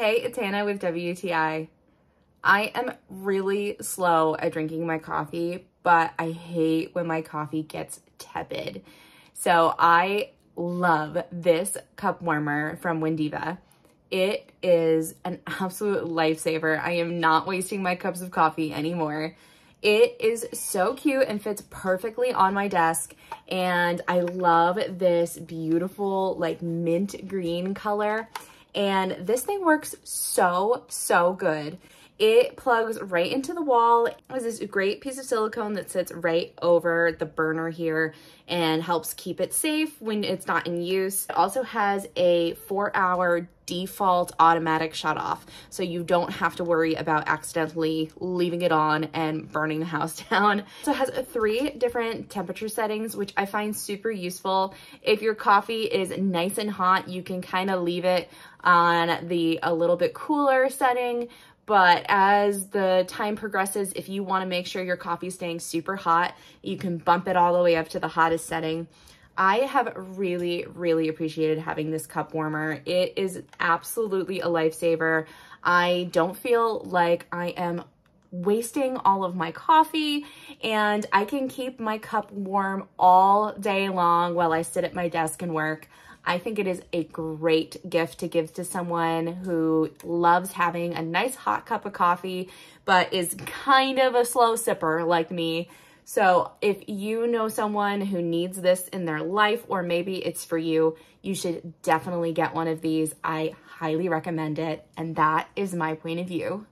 Hey, it's Hannah with WTI. I am really slow at drinking my coffee, but I hate when my coffee gets tepid. So I love this cup warmer from Wenvinda. It is an absolute lifesaver. I am not wasting my cups of coffee anymore. It is so cute and fits perfectly on my desk. And I love this beautiful like mint green color. And this thing works so good. It plugs right into the wall. It has this great piece of silicone that sits right over the burner here and helps keep it safe when it's not in use. It also has a 4-hour default automatic shut off, so you don't have to worry about accidentally leaving it on and burning the house down. So it has 3 different temperature settings, which I find super useful. If your coffee is nice and hot, you can kind of leave it on the a little bit cooler setting. But as the time progresses, if you want to make sure your coffee is staying super hot, you can bump it all the way up to the hottest setting. I have really appreciated having this cup warmer. It is absolutely a lifesaver. I don't feel like I am wasting all of my coffee, and I can keep my cup warm all day long while I sit at my desk and work. I think it is a great gift to give to someone who loves having a nice hot cup of coffee, but is kind of a slow sipper like me. So if you know someone who needs this in their life, or maybe it's for you, you should definitely get one of these. I highly recommend it. And that is my point of view.